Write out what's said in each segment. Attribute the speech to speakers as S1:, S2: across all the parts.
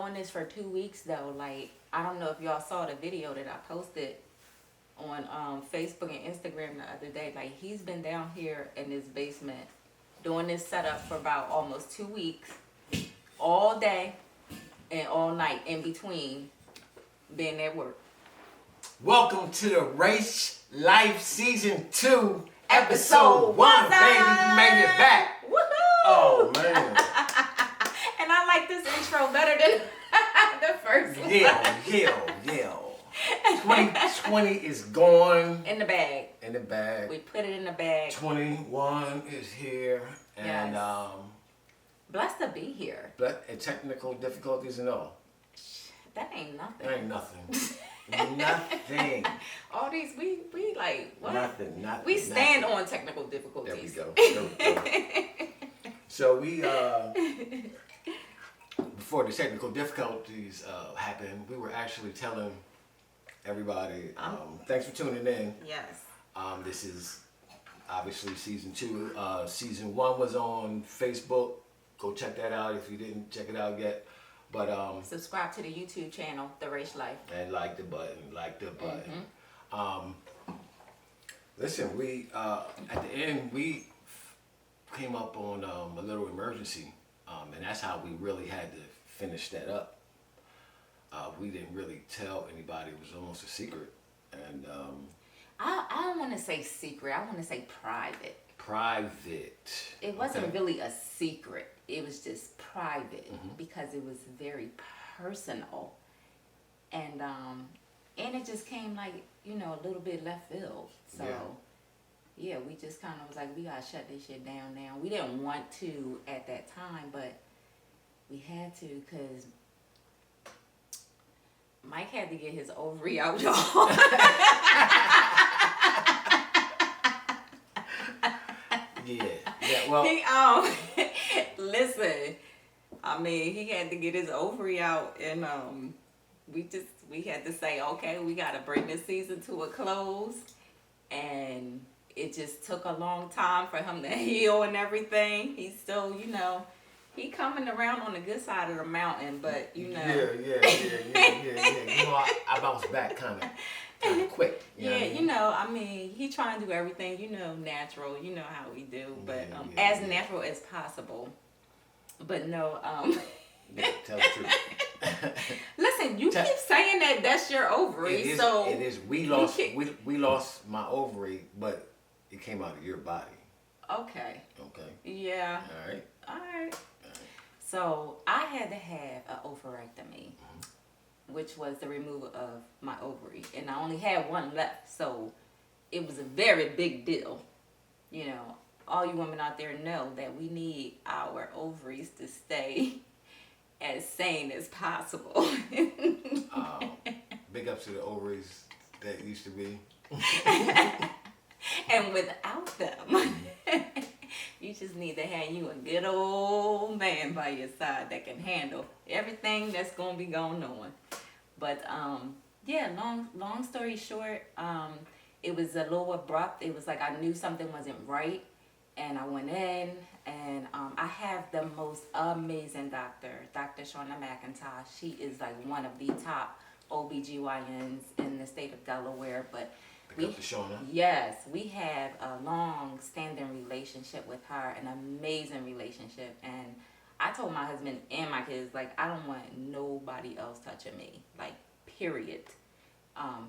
S1: doing this for 2 weeks though. Like, I don't know if y'all saw the video that I posted on Facebook and Instagram the other day. Like, he's been down here in this basement doing this setup for about almost 2 weeks, all day and all night in between being at work.
S2: Welcome to the Race Life Season 2, Episode 1, baby. We made it back.
S1: Woohoo!
S2: Oh, man.
S1: And I like this intro better than the first one.
S2: Yeah. 2020 is gone.
S1: In the bag.
S2: In the bag.
S1: We put it in the bag.
S2: 21 is here. And,
S1: Yes. Blessed to be here.
S2: but technical difficulties and all.
S1: That ain't nothing.
S2: That ain't nothing. Nothing.
S1: All these, we like, what?
S2: Nothing.
S1: We stand
S2: nothing.
S1: on technical difficulties.
S2: There we go. So we, before the technical difficulties happened, we were actually telling everybody, thanks for tuning in.
S1: Yes.
S2: This is obviously season 2. Season 1 was on Facebook. Go check that out if you didn't check it out yet. But
S1: Subscribe to the YouTube channel, The Race Life.
S2: and like the button. Listen, we at the end we came up on a little emergency, and that's how we really had to finish that up. We didn't really tell anybody; it was almost a secret, and
S1: I don't want to say secret. I want to say private.
S2: private.
S1: It wasn't
S2: Okay?
S1: really a secret. It was just private because it was very personal, and it just came like, you know, a little bit left field. So yeah, we just kind of was like, we gotta shut this shit down now. We didn't want to at that time, but we had to because Mike had to get his ovary out, y'all.
S2: Yeah. Well,
S1: He listen, I mean, he had to get his ovary out, and we had to say, okay, we got to bring this season to a close, and it just took a long time for him to heal and everything. He's still, you know, he coming around on the good side of the mountain, but you know.
S2: Yeah. You know, I bounced back kind of quick. You know what I mean?
S1: You know, I mean, he trying to do everything, you know, natural. You know how we do, but
S2: Yeah.
S1: as natural as possible. But no,
S2: Yeah, tell the truth.
S1: listen, you keep saying that that's your ovary,
S2: It is,
S1: so
S2: it is. We lost my ovary, but it came out of your body.
S1: okay,
S2: Okay.
S1: yeah,
S2: All right.
S1: So I had to have an ovarectomy, which was the removal of my ovary, and I only had one left, so it was a very big deal. You know, all you women out there know that we need our ovaries to stay as sane as possible.
S2: Big ups to the ovaries that used to be.
S1: And without them, you just need to have you a good old man by your side that can handle everything that's gonna be going on. But yeah, long story short, it was a little abrupt. It was like I knew something wasn't right, and I went in, and I have the most amazing doctor, Dr. Shauna McIntosh. She is like one of the top OBGYNs in the state of Delaware, but
S2: Pick up the Shauna.
S1: yes, we have a long-standing relationship with her, an amazing relationship, and I told my husband and my kids, like, I don't want nobody else touching me, like, period.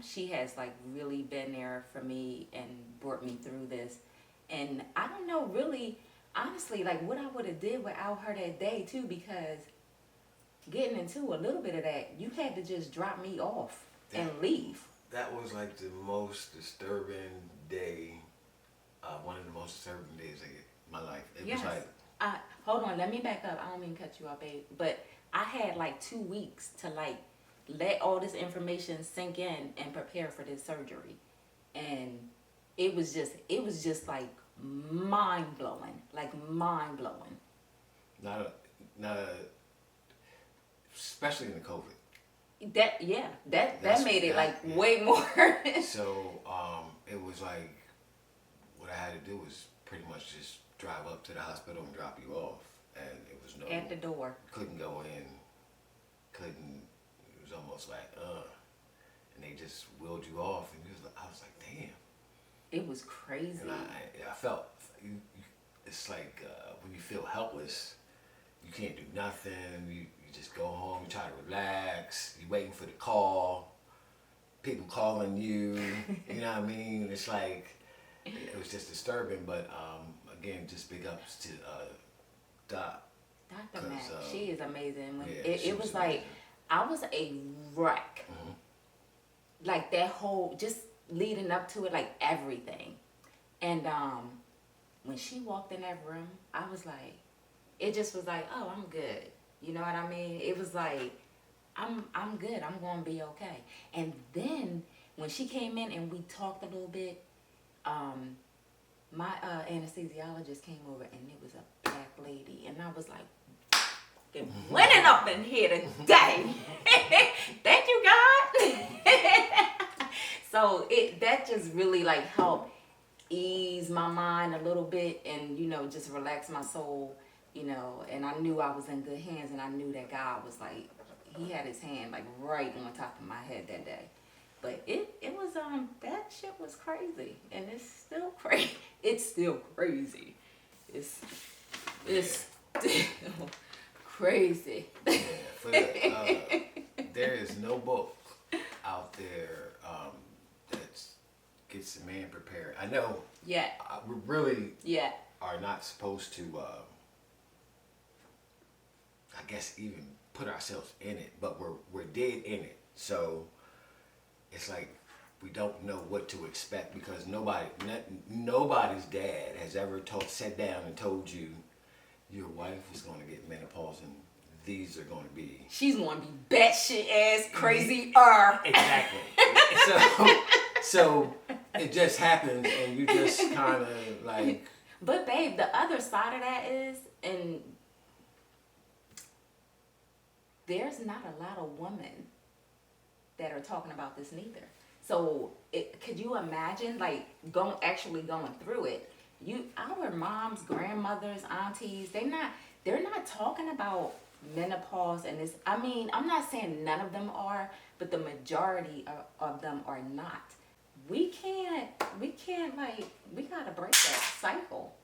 S1: She has, like, really been there for me and brought me through this, and I don't know, really, honestly, like, what I would have did without her that day, too, because getting into a little bit of that, you had to just drop me off and leave.
S2: That was like the most disturbing day, one of the most disturbing days of my life. It was like,
S1: hold on, let me back up. I don't mean to cut you off, babe. But I had like 2 weeks to like let all this information sink in and prepare for this surgery. And it was just like mind blowing. Like mind blowing.
S2: not a, especially in the COVID.
S1: That made it like
S2: yeah.
S1: way more.
S2: So it was like what I had to do was pretty much just drive up to the hospital and drop you off, and it was no
S1: At the door.
S2: Couldn't go in couldn't. It was almost like, and they just wheeled you off, and I was like, damn.
S1: It was crazy.
S2: And I felt, it's like when you feel helpless, you can't do nothing. You just go home, you try to relax. You waiting for the call. People calling you. You know what I mean? It's like it was just disturbing. But again, just big ups to Doc.
S1: Dr. Mac, she is amazing. When
S2: yeah,
S1: it was like
S2: amazing.
S1: I was a wreck. Like that whole just leading up to it, like everything. And when she walked in that room, I was like, it just was like, oh, I'm good. You know what I mean? It was like, I'm good. I'm gonna be okay. And then when she came in and we talked a little bit, my anesthesiologist came over and it was a black lady, and I was like, winning up in here today. Thank you, God. So that just really like helped ease my mind a little bit, and just relax my soul, and I knew I was in good hands, and I knew that God was like, he had his hand like right on top of my head that day. But it was that shit was crazy, and it's still crazy. It's still crazy. It's still crazy.
S2: Yeah, there is no book out there that gets a man prepared. I know.
S1: Yeah.
S2: We really
S1: Yeah.
S2: are not supposed to, I guess, even put ourselves in it, but we're dead in it. So it's like we don't know what to expect, because nobody's dad has ever sat down and told you your wife is going to get menopause and these are going to be.
S1: She's going to be batshit ass crazy.
S2: Exactly. So it just happens, and you just kind of like.
S1: But babe, the other side of that is, and there's not a lot of women that are talking about this neither. So could you imagine like actually going through it? Our moms, grandmothers, aunties, they're not talking about menopause and this. I mean, I'm not saying none of them are, but the majority of them are not. We can't like, we gotta break that cycle,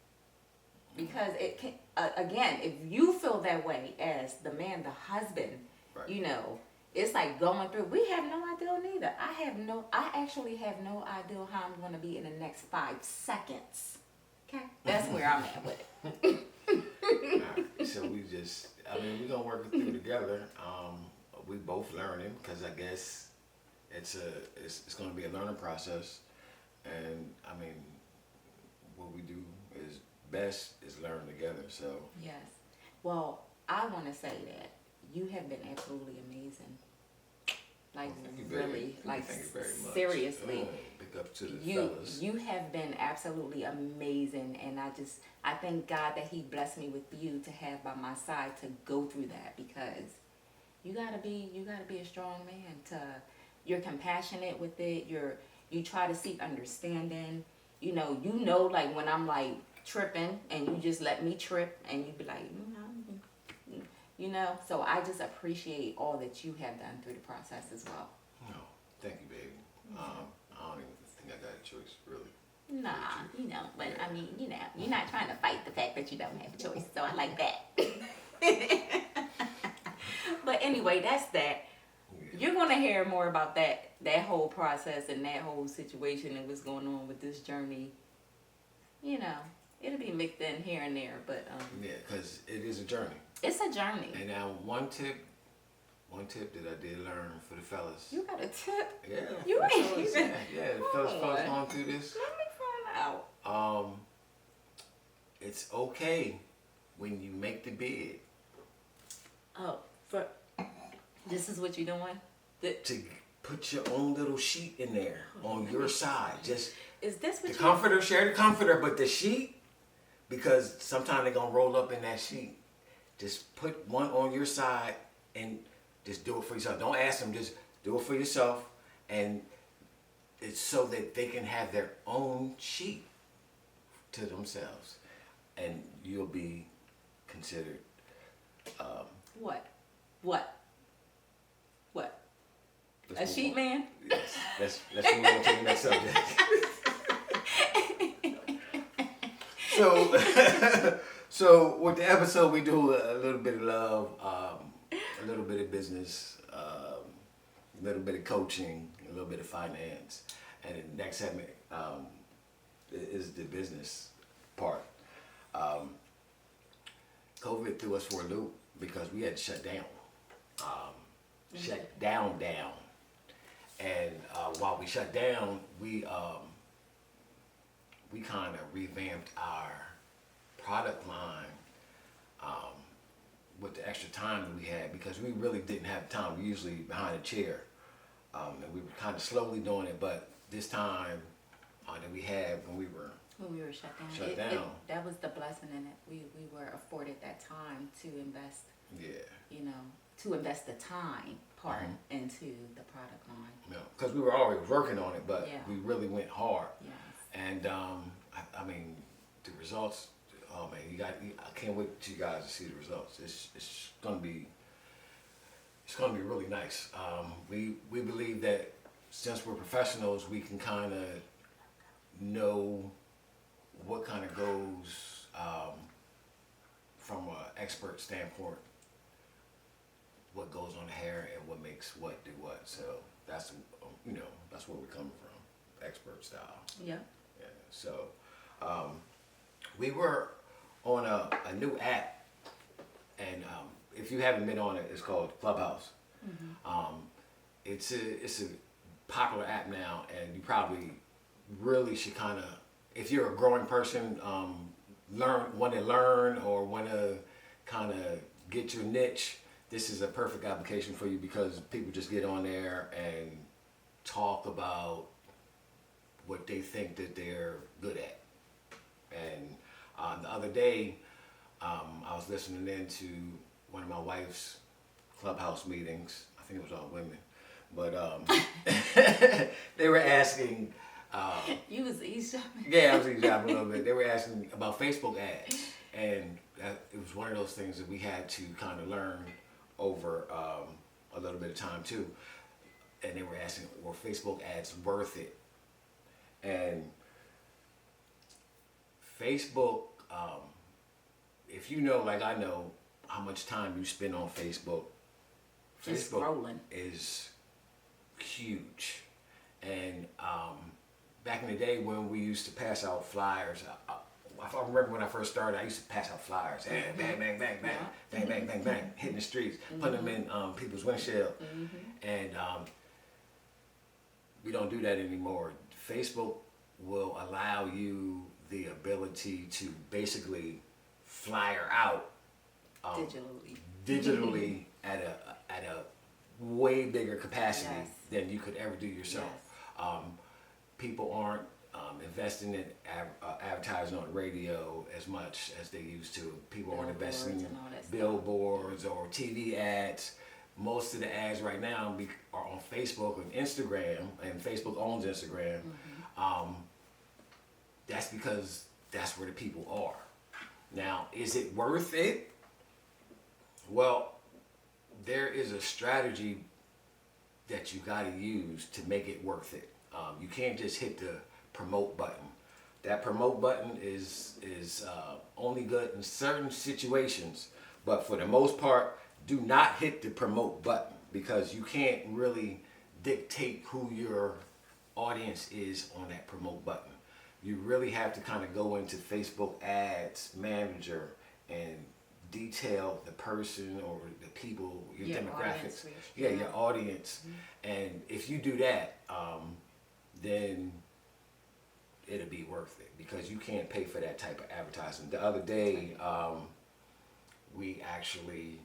S1: because it can, again, if you feel that way as the man, the husband,
S2: right.
S1: It's like going through. We have no idea neither. I actually have no idea how I'm gonna be in the next 5 seconds. Okay, that's where I'm at with it.
S2: Right. So we're gonna work it through together. We both learning, because I guess it's gonna be a learning process, and I mean, what we do is best is learn together. So
S1: yes. Well, I want to say that you have been absolutely amazing. Like, really, like,
S2: thank you very much.
S1: Seriously.
S2: Big up to the fellas.
S1: You have been absolutely amazing, and I thank God that he blessed me with you to have by my side to go through that, because you gotta be a strong man. You're compassionate with it. You try to seek understanding. Like when I'm like tripping, and you just let me trip, and you be like, so I just appreciate all that you have done through the process as well.
S2: No, thank you, baby. I don't even think I got a choice, really.
S1: Nah, but yeah. I mean, you're not trying to fight the fact that you don't have a choice, so I like that. But anyway, that's that. Yeah. You're going to hear more about that whole process and that whole situation and what's going on with this journey. It'll be mixed in here and there, but
S2: yeah, because it is a journey.
S1: It's a journey.
S2: And now one tip that I did learn for the fellas.
S1: You got a tip?
S2: Yeah.
S1: You ain't even.
S2: Yeah, the fellas going through this.
S1: Let me find out.
S2: It's okay when you make the bed.
S1: Oh, this is what you're doing?
S2: To put your own little sheet in there on your side. Just
S1: is this what
S2: the comforter? Share the comforter, but the sheet, because sometimes they're gonna roll up in that sheet. Just put one on your side and just do it for yourself. Don't ask them, just do it for yourself. And it's so that they can have their own sheet to themselves. And you'll be considered...
S1: What?
S2: let's
S1: A
S2: move
S1: sheet
S2: on.
S1: man?
S2: Yes. Let's move on to the next subject. So, so with the episode, we do a little bit of love, a little bit of business, a little bit of coaching, a little bit of finance, and the next segment is the business part. COVID threw us for a loop because we had to shut down, shut down. And while we shut down, we kind of revamped our product line with the extra time that we had because we really didn't have time. We usually behind a chair, and we were kind of slowly doing it. But this time that we had when we were
S1: shut down, that was the blessing in it. We were afforded that time to invest.
S2: Yeah.
S1: To invest the time part into the product line.
S2: No, because we were already working on it, but
S1: Yeah.
S2: we really went hard.
S1: Yes.
S2: And I mean, the results. Oh man, I can't wait for you guys to see the results. It's gonna be really nice. We believe that since we're professionals, we can kind of know what kind of goes from an expert standpoint, what goes on the hair and what makes what do what. So that's that's where we're coming from, expert style.
S1: Yeah.
S2: Yeah. So we were on a new app, and if you haven't been on it, it's called Clubhouse. It's a popular app now, and you probably really should kind of, if you're a growing person, want to learn or want to kind of get your niche. This is a perfect application for you because people just get on there and talk about what they think that they're good at. And the other day, I was listening in to one of my wife's Clubhouse meetings. I think it was on women, but they were asking.
S1: You was eavesdropping.
S2: Yeah, I was eavesdropping a little bit. They were asking about Facebook ads, and it was one of those things that we had to kind of learn over a little bit of time too. And they were asking, were Facebook ads worth it? And Facebook, if you know, like I know, how much time you spend on Facebook,
S1: Just
S2: Facebook
S1: scrolling.
S2: is huge. And back in the day when we used to pass out flyers, I remember when I first started, I used to pass out flyers, bang, bang, bang, bang, bang, bang, bang, bang, bang, hitting the streets, putting them in people's windshield. And we don't do that anymore. Facebook will allow you the ability to basically flyer out digitally at a way bigger capacity than you could ever do yourself. People aren't investing in advertising on radio as much as they used to. People aren't investing in billboards or TV ads. Most of the ads right now are on Facebook and Instagram, and Facebook owns Instagram. That's because that's where the people are. Now, is it worth it? Well, there is a strategy that you got to use to make it worth it. You can't just hit the promote button. That promote button is only good in certain situations, but for the most part, do not hit the promote button because you can't really dictate who your audience is on that promote button. You really have to kind of go into Facebook Ads Manager and detail the person or the people, your demographics, your audience. And if you do that, then it'll be worth it because you can't pay for that type of advertising. The other day, we actually,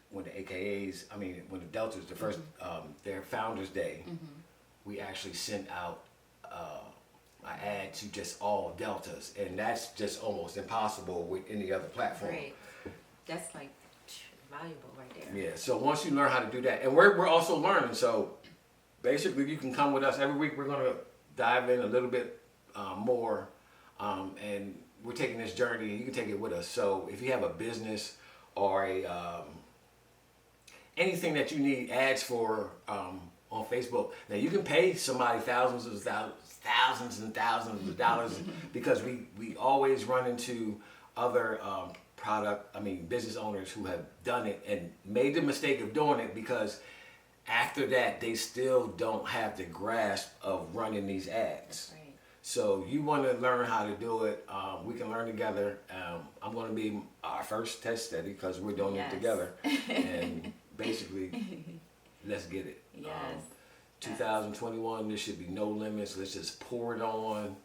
S2: when the AKAs, when the Deltas, the first, their Founders Day, we actually sent out an ad to just all Deltas, and that's just almost impossible with any other platform.
S1: Right. That's like valuable right there.
S2: Yeah, so once you learn how to do that, and we're also learning, so basically you can come with us every week. We're going to dive in a little bit more, and we're taking this journey, and you can take it with us. So if you have a business or anything that you need ads for on Facebook. Now you can pay somebody thousands and thousands of dollars because we always run into other business owners who have done it and made the mistake of doing it because after that they still don't have the grasp of running these ads.
S1: Right.
S2: So you want to learn how to do it. We can learn together. I'm going to be our first test study because we're doing it together. And basically, let's get it.
S1: Yes.
S2: 2021, there should be no limits. Let's just pour it on.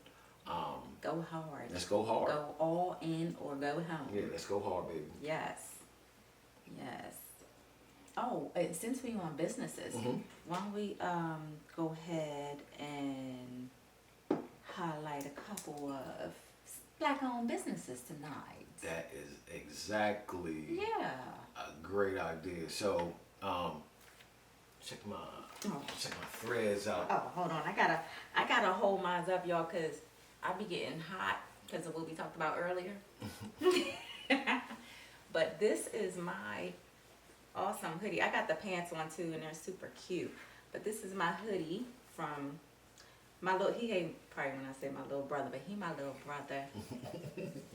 S1: Go hard.
S2: Let's go hard.
S1: Go all in or go home.
S2: Yeah, let's go hard, baby.
S1: Yes. Yes. Oh, since we're on businesses, why don't we go ahead and highlight a couple of Black-owned businesses tonight.
S2: That is exactly
S1: a
S2: great idea. So, check my threads out.
S1: Oh, hold on. I gotta hold mine up, y'all, cause I be getting hot because of what we talked about earlier. But this is my awesome hoodie. I got the pants on too, and they're super cute. But this is my hoodie from my little. He ain't probably when I say my little brother, but he my little brother.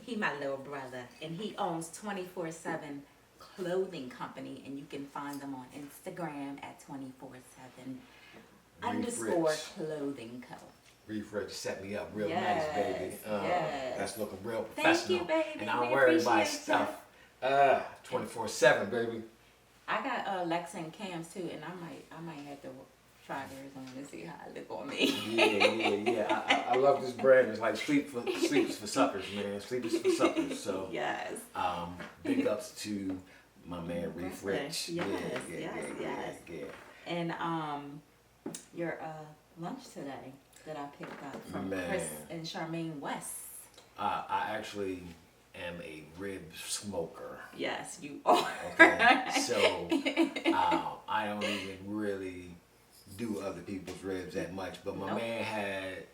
S1: He my little brother, and he owns 24/7 clothing company, and you can find them on Instagram at 24/7_clothing co.
S2: Refresh set me up real
S1: Yes,
S2: nice, baby.
S1: yes.
S2: That's looking real
S1: Thank
S2: professional.
S1: you, baby.
S2: And I'm
S1: We
S2: worried about
S1: appreciate
S2: stuff. 24/7, baby.
S1: I got Lex and Cam's too, and I might have to try theirs on to see how it look on me.
S2: Yeah. I love this brand. It's like sleep is for suckers, man. Sleep is for suckers. So
S1: Yes.
S2: big ups to my man Reef Rich.
S1: Yes.
S2: Yeah.
S1: And your lunch today that I picked up from
S2: Man.
S1: Chris and Charmaine West.
S2: I actually am a rib smoker.
S1: Yes, you are.
S2: Okay, so I don't even really do other people's ribs that much, but my man had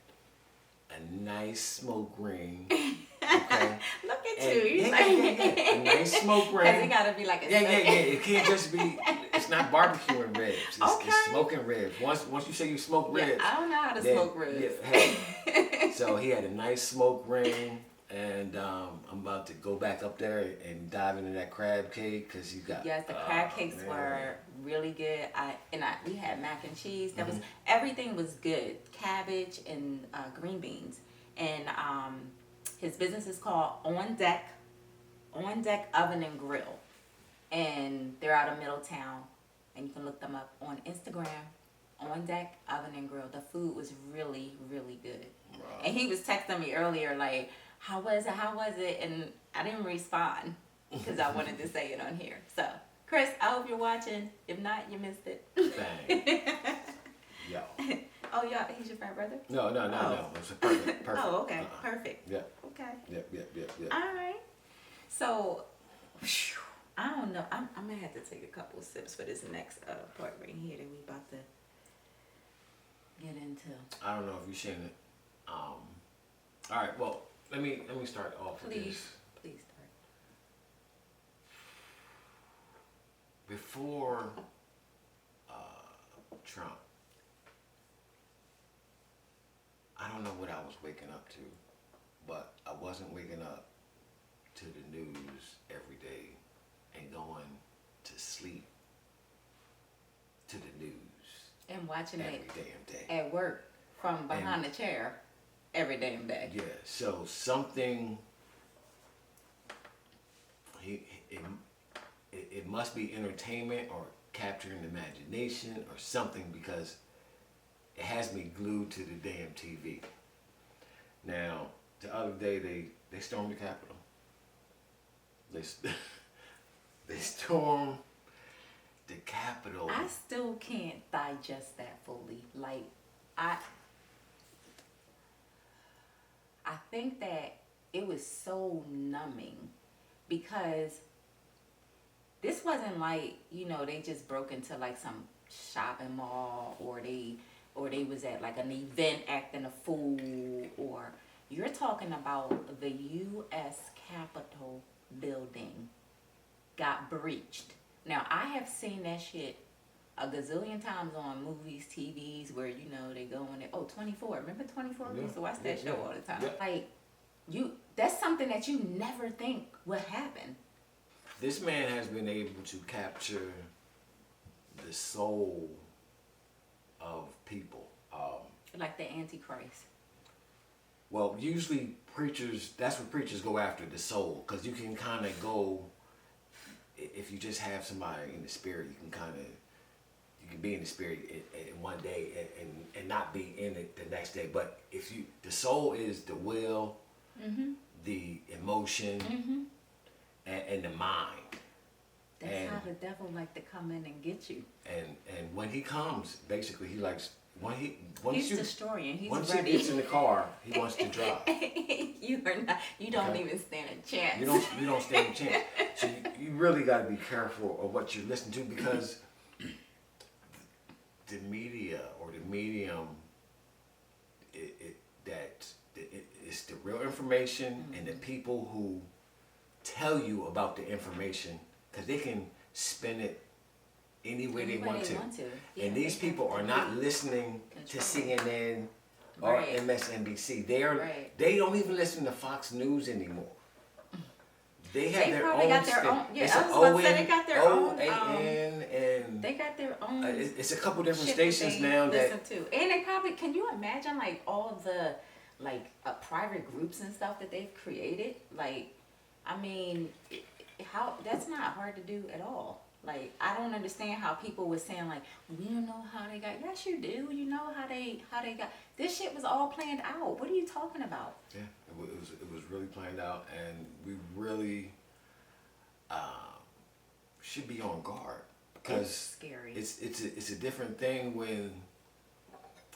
S2: a nice smoke ring. Okay.
S1: Look at
S2: And,
S1: you.
S2: a nice smoke ring.
S1: Cause it gotta be like a
S2: Yeah. It can't just be. It's not barbecuing ribs. It's smoking ribs. Once you say you smoke ribs,
S1: I don't know how to smoke ribs.
S2: Yeah, hey. So he had a nice smoke ring, and I'm about to go back up there and dive into that crab cake because he got.
S1: Yes, the crab cakes were really good. We had mac and cheese. That was everything was good. Cabbage and green beans, and his business is called On Deck Oven and Grill, and they're out of Middletown, and you can look them up on Instagram. On Deck Oven and Grill. The food was really, really good.
S2: Wow.
S1: And he was texting me earlier like, how was it? And I didn't respond because I wanted to say it on here. So, Chris, I hope you're watching. If not, you missed it.
S2: Bang. Yo.
S1: Oh, y'all, he's your frat brother?
S2: No. It's perfect.
S1: Oh, okay. Perfect.
S2: Yeah.
S1: Okay.
S2: Yep.
S1: All right. So, I don't know. I'm going to have to take a couple of sips for this next part right here that we about to get into.
S2: I don't know if you've seen it. All right. Well, let me start off with this.
S1: Please start.
S2: Before Trump, I don't know what I was waking up to, but I wasn't waking up to the news every day and going to sleep to the news
S1: And watching
S2: every
S1: it
S2: damn day.
S1: at work from behind the chair every damn day.
S2: Yeah, so something, it must be entertainment or capturing the imagination or something because it has me glued to the damn TV. Now, the other day they stormed the Capitol. They stormed the Capitol.
S1: I still can't digest that fully. Like, I think that it was so numbing because this wasn't like, they just broke into like some shopping mall or they was at like an event acting a fool, or you're talking about the U.S. Capitol building got breached Now I have seen that shit a gazillion times on movies, TVs, where they go in it. Oh, 24. Remember 24? We used to watch that show all the time. Like that's something that you never think would happen.
S2: This man has been able to capture the soul of people.
S1: Like the Antichrist.
S2: Well, usually preachers, that's what preachers go after, the soul. Because you can kind of go, if you just have somebody in the spirit, you can be in the spirit in one day and not be in it the next day. But the soul is the will, the emotion, and the mind.
S1: That's how the devil like to come in and get you.
S2: And when he comes, basically he likes
S1: he's destroying. He's
S2: once
S1: ready.
S2: he gets in the car, he wants to drive.
S1: You don't even stand a chance.
S2: You don't stand a chance. So you really got to be careful of what you listen to, because the media or the medium, it's the real information, and the people who tell you about the information, because they can spin it any way they want to.
S1: Yeah,
S2: and these people are not listening to CNN or MSNBC. They don't even listen to Fox News anymore. They have their own.
S1: Got their own. Yeah, I was about to say they got their own. And
S2: they
S1: got their own.
S2: It's a couple different stations now
S1: listen to, and they probably. Can you imagine like all the private groups and stuff that they've created? Like, I mean, how that's not hard to do at all. Like, I don't understand how people were saying like, we don't know how they got. Yes, you do. You know how they got. This shit was all planned out. What are you talking about?
S2: Yeah, it was really planned out, and we really should be on guard, because
S1: it's scary.
S2: It's a different thing when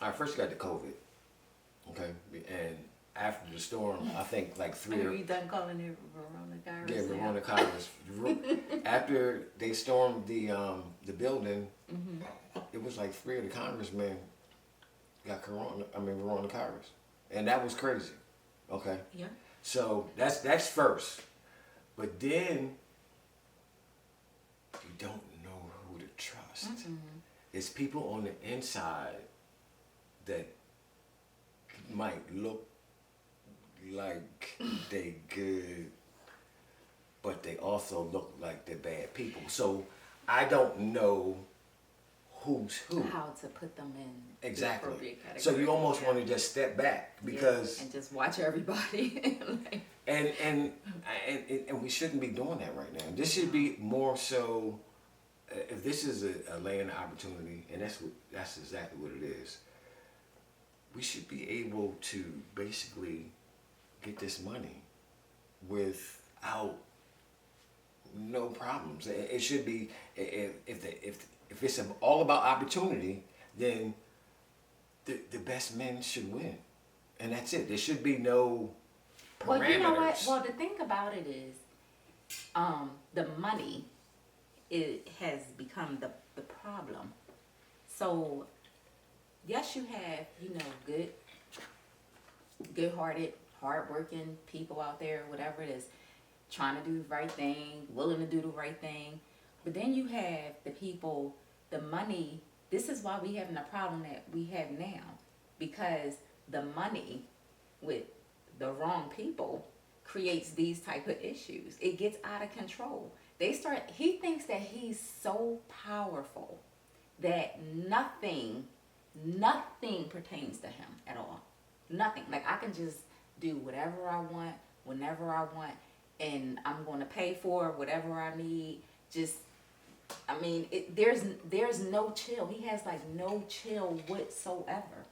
S2: I first got the COVID, okay, and after the storm, I think like
S1: Are you done calling it coronavirus?
S2: Yeah, coronavirus. After they stormed the building, it was like 3 of the congressmen got coronavirus, and that was crazy. Okay.
S1: Yeah.
S2: So that's first, but then you don't know who to trust. It's people on the inside that might look like they good, but they also look like they're bad people. So I don't know who's who.
S1: How to put them in
S2: exactly.
S1: the appropriate category.
S2: So you almost want to just step back, because
S1: and just watch everybody.
S2: and we shouldn't be doing that right now. This should be more so. If this is a land of opportunity, and that's exactly what it is, we should be able to basically get this money without no problems. It should be, if it's all about opportunity, then the best men should win, and that's it. There should be no parameters.
S1: Well, you know what? Well, the thing about it is, the money has become the problem. So yes, you have good-hearted, hardworking people out there, whatever it is, trying to do the right thing, willing to do the right thing. But then you have the people, the money. This is why we having the problem that we have now, because the money with the wrong people creates these type of issues. It gets out of control. He thinks that he's so powerful that nothing pertains to him at all. Nothing. Like, I can just do whatever I want, whenever I want, and I'm going to pay for whatever I need. There's no chill. He has like no chill whatsoever.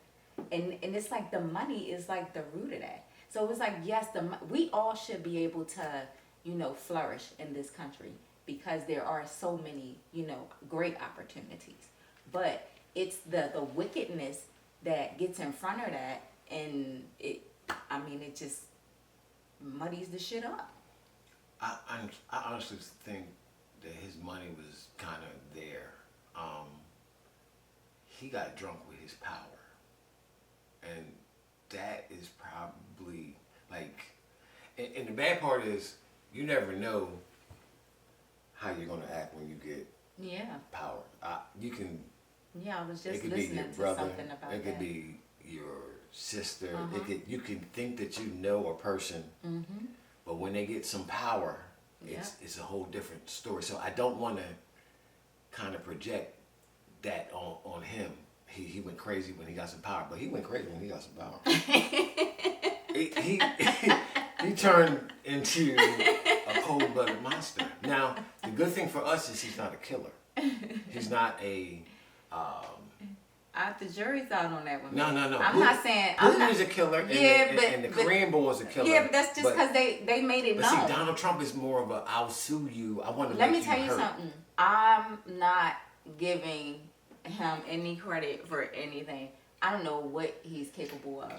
S1: And it's like the money is like the root of that. So it's like, yes, we all should be able to, flourish in this country, because there are so many, great opportunities. But it's the wickedness that gets in front of that, and it just muddies the shit up.
S2: I honestly think that his money was kind of there. He got drunk with his power, and that is probably like, and the bad part is, you never know how you're gonna act when you get
S1: Yeah.
S2: power. You can.
S1: Yeah, I was
S2: It
S1: just
S2: could be your
S1: listening to
S2: brother.
S1: something about
S2: It could
S1: that.
S2: be your sister.
S1: Uh-huh.
S2: You can think that you know a person,
S1: Mm-hmm.
S2: but when they get some power,
S1: Yeah.
S2: it's a whole different story. So I don't want to kind of project that on him. He went crazy when he got some power, but he went crazy when he got some power. he turned into a cold-blooded monster. Now the good thing for us is he's not a killer. He's not a.
S1: The jury's out on that one.
S2: No.
S1: I'm not saying.
S2: Putin is a killer, and the Korean boy is a killer.
S1: Yeah, but that's just because they made it known.
S2: But see, Donald Trump is more of a I'll sue you. I want to
S1: Let
S2: make
S1: me tell you
S2: hurt.
S1: something. I'm not giving him any credit for anything. I don't know what he's capable of.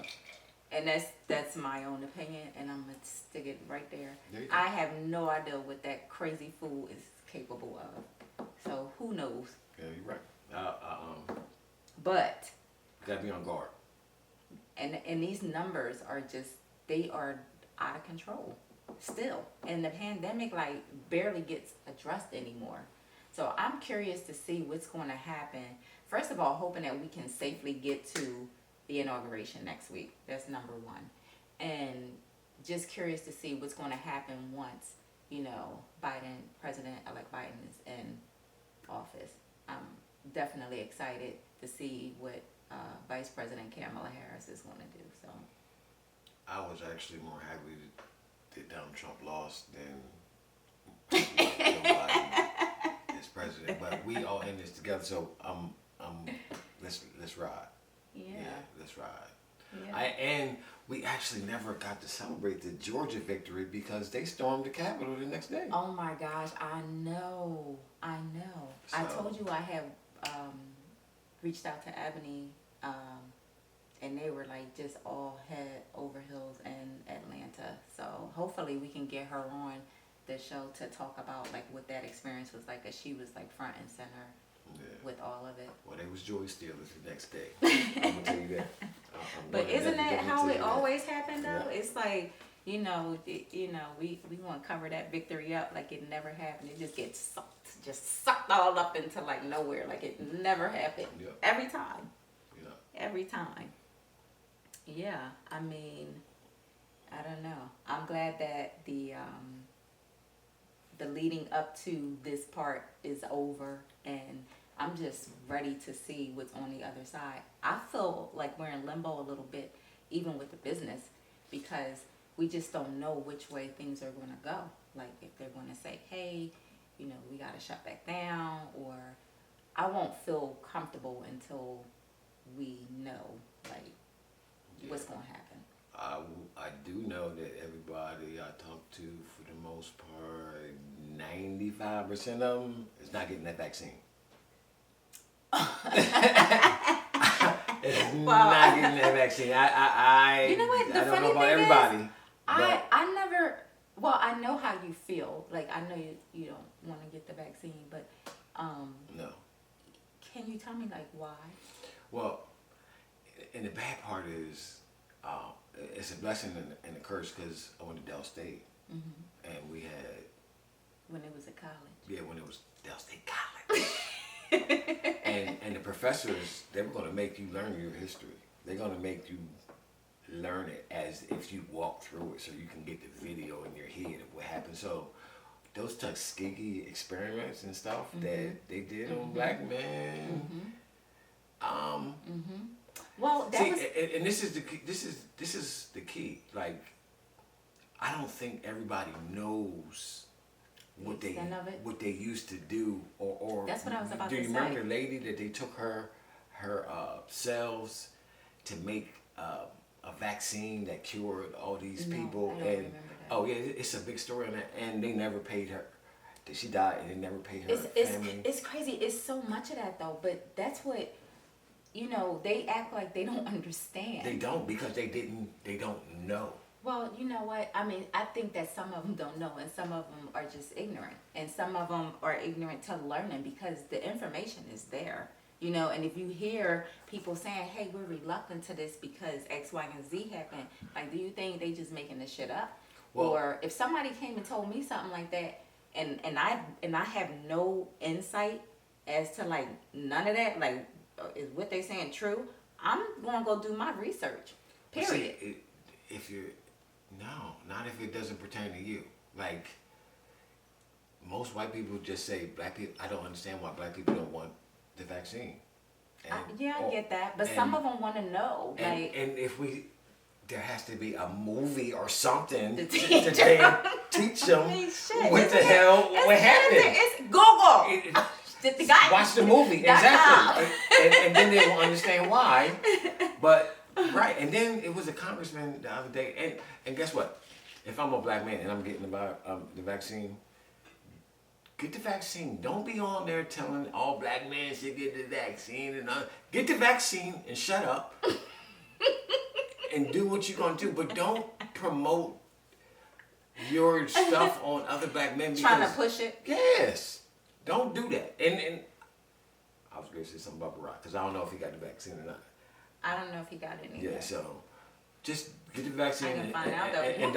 S1: And that's my own opinion, and I'm going to stick it right there. I have no idea what that crazy fool is capable of. So who knows?
S2: Yeah, you're right.
S1: But
S2: You gotta be on guard.
S1: and these numbers are just, they are out of control still. And the pandemic like barely gets addressed anymore. So I'm curious to see what's going to happen. First of all, hoping that we can safely get to the inauguration next week. That's number one. And just curious to see what's going to happen once, President-elect Biden is in office. I'm definitely excited to see what Vice President Kamala Harris is going to do. So
S2: I was actually more happy that Donald Trump lost than Joe Biden as president. But we all in this together, so let's ride.
S1: yeah.
S2: Let's ride.
S1: Yeah.
S2: And we actually never got to celebrate the Georgia victory because they stormed the Capitol the next day.
S1: Oh my gosh, I know. I told you I had reached out to Ebony, and they were like just all head over heels in Atlanta. So hopefully we can get her on the show to talk about like what that experience was like, 'cause she was like front and center with all of it.
S2: Well, they was joy stealers the next day. I'm gonna tell you that.
S1: But isn't that how it always happened though?
S2: Yeah.
S1: It's like, we want to cover that victory up like it never happened. It just gets sucked all up into like nowhere, like it never happened.
S2: Yeah.
S1: Every time.
S2: Yeah.
S1: Every time. Yeah, I mean, I don't know. I'm glad that the leading up to this part is over, and I'm just ready to see what's on the other side. I feel like we're in limbo a little bit, even with the business, because we just don't know which way things are going to go. Like if they're going to say, hey, we got to shut back down, or I won't feel comfortable until we know, like, what's going to happen.
S2: I do know that everybody I talk to, for the most part, 95% of them is not getting that vaccine. It's not getting that vaccine. I
S1: You know what? The
S2: I don't
S1: funny
S2: know about
S1: thing
S2: everybody.
S1: is,
S2: but
S1: I never. Well, I know how you feel. Like I know you don't want to get the vaccine, but
S2: no.
S1: can you tell me like why?
S2: Well, and the bad part is, it's a blessing and a curse because I went to Del State, and we had.
S1: When it was at college.
S2: Yeah, when it was Del State College. and the professors, they were going to make you learn your history. They're going to make you learn it as if you walk through it, so you can get the video in your head of what happened. So those Tuskegee experiments and stuff that they did on black men.
S1: Well, that
S2: See,
S1: was.
S2: and this is the key, this is the key. Like, I don't think everybody knows what they used to do, or
S1: That's what I was about
S2: do
S1: to
S2: you
S1: say.
S2: remember the lady that they took her cells to make a vaccine that cured all these people?
S1: I don't remember that.
S2: Oh yeah, it's a big story on that, and they never paid her. She died, and they never paid her family.
S1: It's crazy. It's so much of that though, but that's what. They act like they don't understand.
S2: They don't, because they don't know.
S1: Well, you know what? I mean, I think that some of them don't know, and some of them are just ignorant, and some of them are ignorant to learning because the information is there, and if you hear people saying, hey, we're reluctant to this because X, Y, and Z happened, like, do you think they just making this shit up?
S2: Well,
S1: or if somebody came and told me something like that, and I have no insight as to like none of that. Like, is what they saying true? I'm gonna go do my research. Period.
S2: See, if you're no, not if it doesn't pertain to you. Like most white people just say black people. I don't understand why black people don't want the vaccine.
S1: Yeah, I get that, but some of them want to know. Like,
S2: and if there has to be a movie or something
S1: To
S2: to
S1: teach
S2: damn teach them
S1: I mean, shit,
S2: what the hell what happened.
S1: It's Google. The guy,
S2: Watch the movie exactly, and then they will understand why. But right, and then it was a congressman the other day, and guess what? If I'm a black man and I'm getting the vaccine. Get the vaccine. Don't be on there telling all black men should get the vaccine get the vaccine and shut up and do what you're gonna do. But don't promote your stuff on other black men.
S1: trying to push it.
S2: Yes, don't do that. And I was gonna say something about Barack because I don't know if he got the vaccine or not.
S1: I don't know if he got it either.
S2: Yeah, so just get the vaccine
S1: I can find out though.
S2: and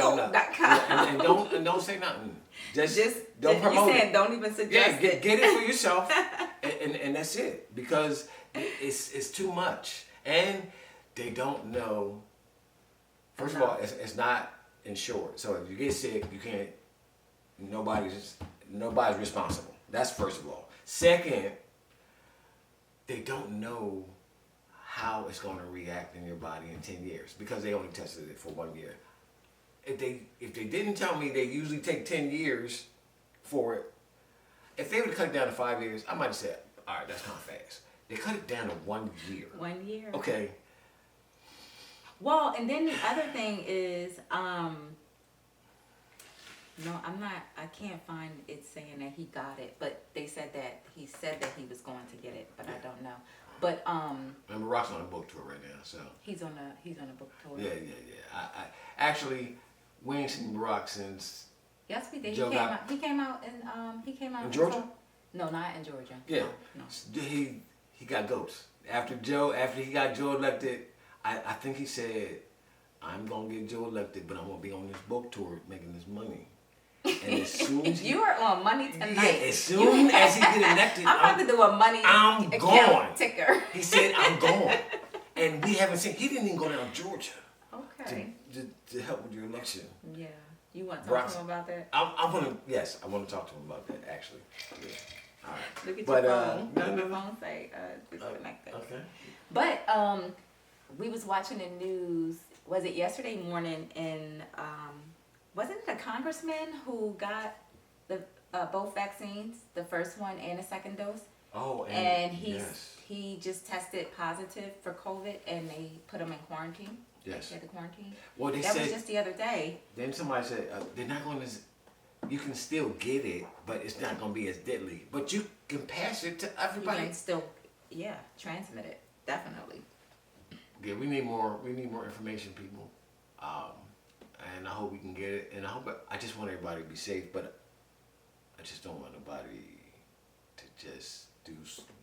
S2: don't and don't say nothing. Just don't promote
S1: you
S2: it.
S1: saying don't even suggest
S2: Yeah,
S1: it.
S2: get it for yourself, and that's it. Because it's too much, and they don't know. First of all, it's not insured, so if you get sick, you can't. Nobody's responsible. That's first of all. Second, they don't know how it's going to react in your body in 10 years because they only tested it for 1 year. If they didn't tell me they usually take 10 years for it, if they would have cut it down to 5 years, I might have said, all right, that's kind of fast. They cut it down to 1 year.
S1: 1 year.
S2: Okay.
S1: Well, and then the other thing is, no, I can't find it saying that he got it, but they said that he was going to get it, but I don't know. But
S2: and Barack's on a book tour right now, so
S1: he's on a book tour.
S2: yeah. I actually we ain't seen Barack since
S1: Yes, we did.
S2: Joe
S1: He came out
S2: in Georgia.
S1: No, not in Georgia.
S2: Yeah,
S1: No.
S2: he got ghosts after he got Joe elected. I think he said, I'm gonna get Joe elected, but I'm gonna be on this book tour making this money. And as soon as
S1: You are on money tonight.
S2: Yeah, as soon as he get elected,
S1: I'm about to do a money
S2: I'm
S1: account
S2: going.
S1: ticker.
S2: He said, I'm going. And we haven't seen, he didn't even go down to Georgia
S1: Okay.
S2: to help with your election.
S1: Yeah. You want to talk to him about that?
S2: I want to talk to him about that, actually. Yeah. All right.
S1: Look at
S2: But,
S1: your phone.
S2: no.
S1: Your phone say disconnected.
S2: Okay.
S1: But we was watching the news. Was it yesterday morning? And wasn't it a congressman who got the both vaccines, the first one and the second dose?
S2: Oh,
S1: And
S2: yes.
S1: he just tested positive for COVID, and they put him in quarantine.
S2: Yes.
S1: He had to quarantine.
S2: Well, they
S1: That
S2: said,
S1: was just the other day.
S2: then somebody said, they're not going to, you can still get it, but it's not going to be as deadly. But you can pass it to
S1: You
S2: everybody.
S1: can still, transmit it. Definitely.
S2: Yeah, we need more information, people. And I hope we can get it. And I just want everybody to be safe, but I just don't want nobody to just do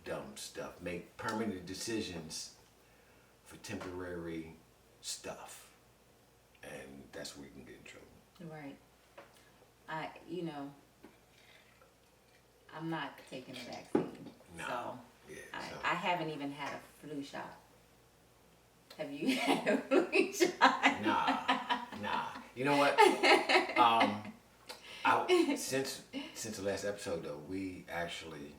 S2: dumb stuff, make permanent decisions for temporary stuff. And that's where you can get in trouble.
S1: Right. I'm not taking the vaccine.
S2: No.
S1: So,
S2: Yeah,
S1: I haven't even had a flu shot. Have you had a flu shot?
S2: Nah. You know what? Since the last episode though, we actually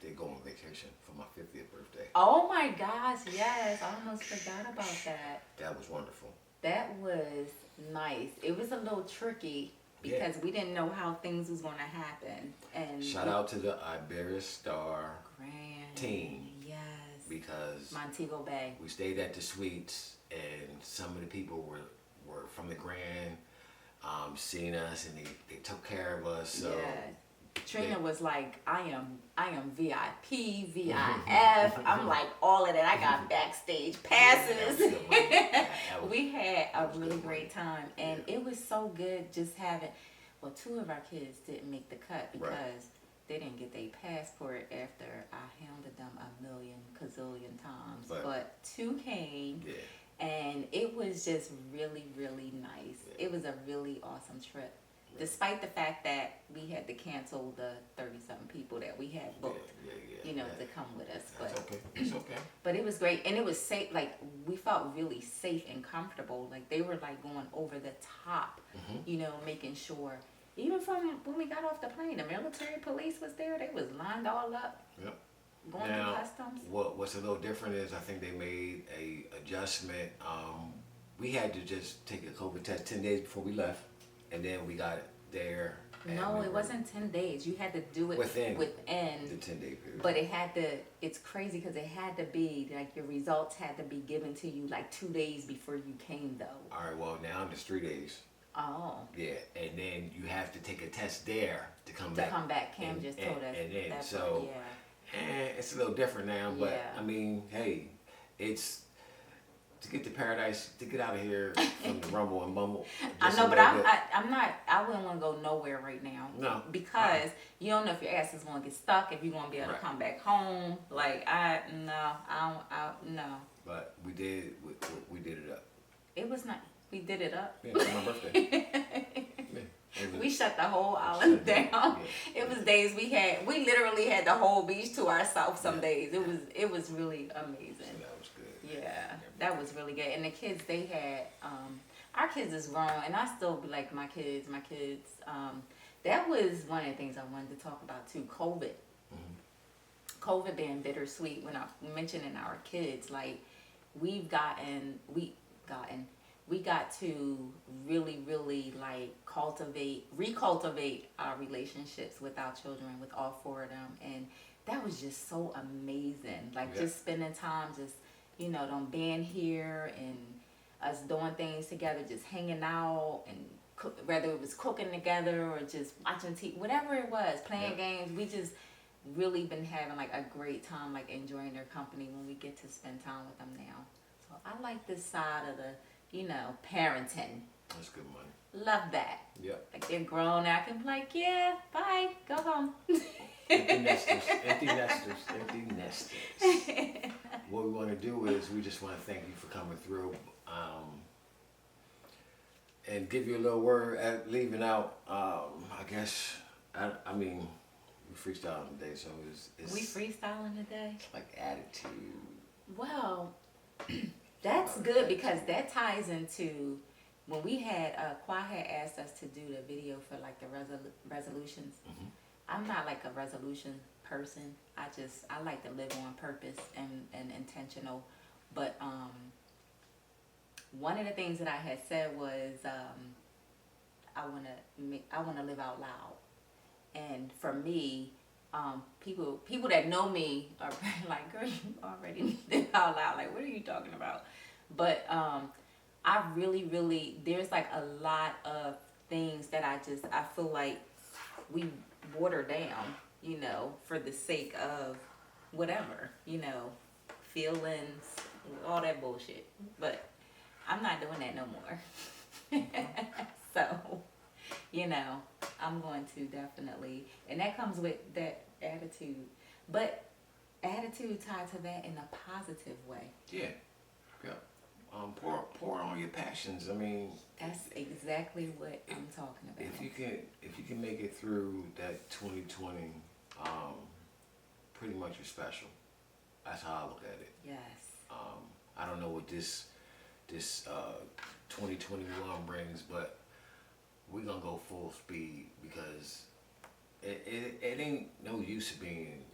S2: did go on vacation for my 50th birthday.
S1: Oh my gosh, yes. I almost forgot about that.
S2: That was wonderful.
S1: That was nice. It was a little tricky because we didn't know how things was going to happen. And
S2: shout out to the Iberistar
S1: Grand
S2: team.
S1: Yes.
S2: Because
S1: Montego Bay.
S2: we stayed at the suites and some of the people were from the Grand, seeing us, and they took care of us. So
S1: Trina was like, I am VIP, VIF. I'm like all of that. I got backstage passes. We had a really great time, and it was so good just having. Well, 2 of our kids didn't make the cut because they didn't get their passport after I hounded them a million gazillion times. But 2 came. And it was just really, really nice. It was a really awesome trip. despite the fact that we had to cancel the 37 people that we had booked, to come with us.
S2: That's okay. It's okay.
S1: But it was great, and it was safe. Like, we felt really safe and comfortable. Like, they were like going over the top, making sure. Even from when we got off the plane, the military police was there. They was lined all up.
S2: Yep.
S1: Going through customs.
S2: What's a little different is I think they made a adjustment. We had to just take a COVID test 10 days before we left, and then we got it there.
S1: No, it wasn't 10 days. You had to do it
S2: within
S1: the
S2: 10-day period.
S1: But it had to, it's crazy because it had to be, like, your results had to be given to you like 2 days before you came, though.
S2: All right, well, now it's 3 days.
S1: Oh.
S2: Yeah, and then you have to take a test there to come back.
S1: Cam just told us.
S2: And then,
S1: that
S2: so, it's a little different now, but,
S1: Yeah.
S2: I mean, hey, it's to get to paradise, to get out of here from the rumble and mumble.
S1: I know, but I'm not, I wouldn't want to go nowhere right now.
S2: No.
S1: Because you don't know if your ass is going to get stuck, if you're going to be able to come back home. Like, no.
S2: But we did it up.
S1: It was not, we did it up.
S2: Yeah, for my birthday.
S1: We shut the whole island down.
S2: Yeah.
S1: It was days we literally had the whole beach to ourselves some days. It was really amazing.
S2: So that was good.
S1: Yeah, that was really good. And the kids, they had, our kids is grown, and I still be like my kids. That was one of the things I wanted to talk about too, COVID.
S2: Mm-hmm.
S1: COVID being bittersweet. When I'm mentioning our kids, like, we got to really, really, like, recultivate our relationships with our children, with all four of them. And that was just so amazing. Like, just spending time, just, them being here and us doing things together, just hanging out, and whether it was cooking together or just watching TV, whatever it was, playing games. We just really been having, like, a great time, like, enjoying their company when we get to spend time with them now. So I like this side of the, parenting.
S2: That's good money.
S1: Love that.
S2: Yep.
S1: Like, they're grown now, I can be like, yeah, bye, go home.
S2: Empty nesters. What we want to do is we just want to thank you for coming through, and give you a little word at leaving out. I guess I mean, we freestyling today, so it's
S1: we freestyling today.
S2: Like attitude.
S1: Well, that's good because that ties into when we had Qua had asked us to do the video for, like, the resolutions.
S2: Mm-hmm.
S1: I'm not like a resolution person. I like to live on purpose and intentional. But one of the things that I had said was I wanna live out loud. And for me, people that know me are like, girl, you already live out loud. Like, what are you talking about? But I really, there's, like, a lot of things that I feel like we water down, for the sake of whatever, feelings, all that bullshit. But I'm not doing that no more. So, I'm going to definitely, and that comes with that attitude. But attitude tied to that in a positive way.
S2: Yeah. Pour on your passions. I mean,
S1: that's exactly what I'm talking about.
S2: If you can make it through that 2020, pretty much you're special. That's how I look at it.
S1: Yes.
S2: I don't know what this 2021 brings, but we're gonna go full speed because it ain't no use of being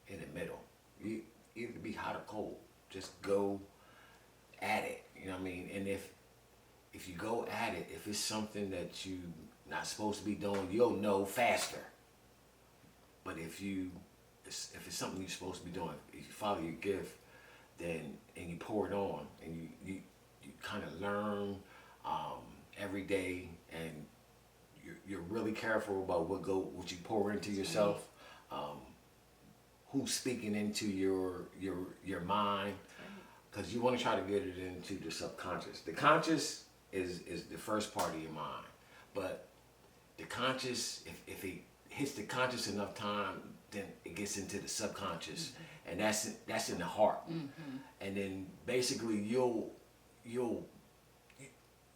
S2: in the middle. You either be hot or cold. Just go at it, you know what I mean? And if you go at it, if it's something that you not supposed to be doing, you'll know faster. But if it's something you're supposed to be doing, if you follow your gift, and you pour it on, and you kind of learn every day, and you're really careful about what you pour into yourself, who's speaking into your mind. Because you want to try to get it into the subconscious. The conscious is the first part of your mind. But the conscious, if it hits the conscious enough time, then it gets into the subconscious. Mm-hmm. And that's in the heart. Mm-hmm. And then basically you'll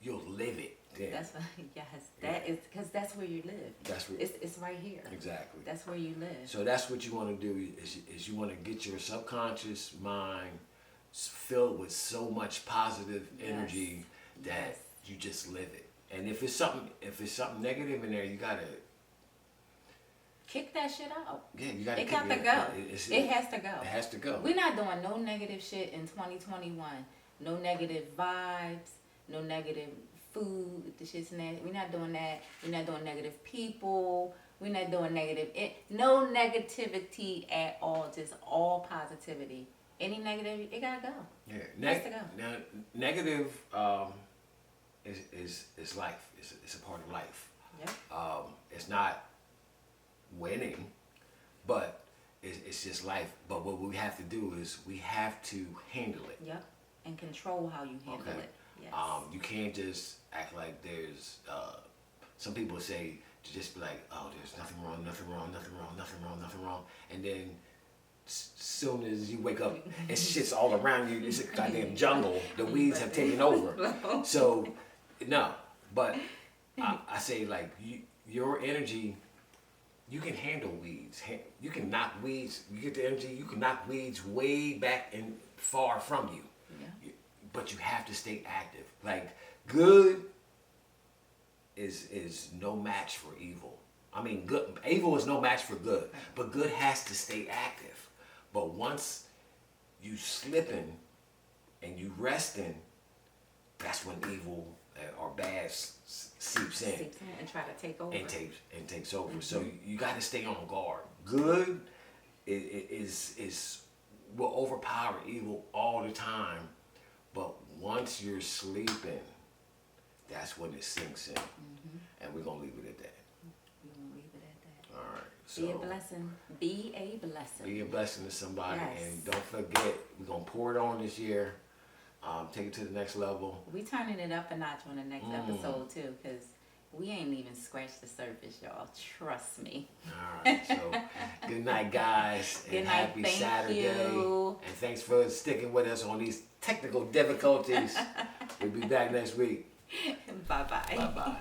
S2: live it. Damn.
S1: That's what, yes, that is, because that's where you live.
S2: That's where,
S1: It's right here.
S2: exactly.
S1: That's where you live.
S2: So that's what you want to do is you want to get your subconscious mind filled with so much positive energy that
S1: Yes.
S2: you just live it. And if it's something negative in there, you gotta
S1: Kick that shit out.
S2: you gotta
S1: It
S2: kick
S1: got to
S2: it.
S1: go.
S2: It
S1: It has to go.
S2: It has to go.
S1: We're not doing no negative shit in 2021. No negative vibes. No negative food. The shit's nasty. We're not doing that. We're not doing negative people. We're not doing negative. No negativity at all. Just all positivity. Any negativity, it gotta go.
S2: Yeah.
S1: Has to go.
S2: Now, negative is life. It's a part of life.
S1: Yep.
S2: It's not winning, but it's just life. But what we have to do is we have to handle it.
S1: Yep. And control how you handle it. Yes.
S2: You can't just act like there's some people say to just be like, oh, there's nothing wrong, nothing wrong, nothing wrong, nothing wrong, nothing wrong, and then soon as you wake up, it's shit's all around you. It's a goddamn jungle. The weeds have taken over. So, no. But I say like your energy, you can handle weeds. You can knock weeds. You get the energy. You can knock weeds way back and far from you.
S1: Yeah.
S2: But you have to stay active. Like good is no match for evil. I mean, evil is no match for good, but good has to stay active. But once you slipping and you resting, that's when evil or bad seeps in
S1: And try to take over.
S2: and takes over. Mm-hmm. So you got to stay on guard. Good is will overpower evil all the time, but once you're sleeping, that's when it sinks in, and we're gonna leave it at that.
S1: We're gonna leave it at that.
S2: All right. So
S1: Be a blessing. Be a blessing.
S2: be a blessing to somebody,
S1: Yes.
S2: and don't forget, we're gonna pour it on this year. Take it to the next level.
S1: We turning it up a notch on the next episode too, because we ain't even scratched the surface, y'all. Trust me.
S2: All right. So good night, guys, and
S1: Good night.
S2: happy
S1: Thank
S2: Saturday.
S1: you.
S2: And thanks for sticking with us on these technical difficulties. We'll be back next week.
S1: Bye-bye.
S2: Bye bye.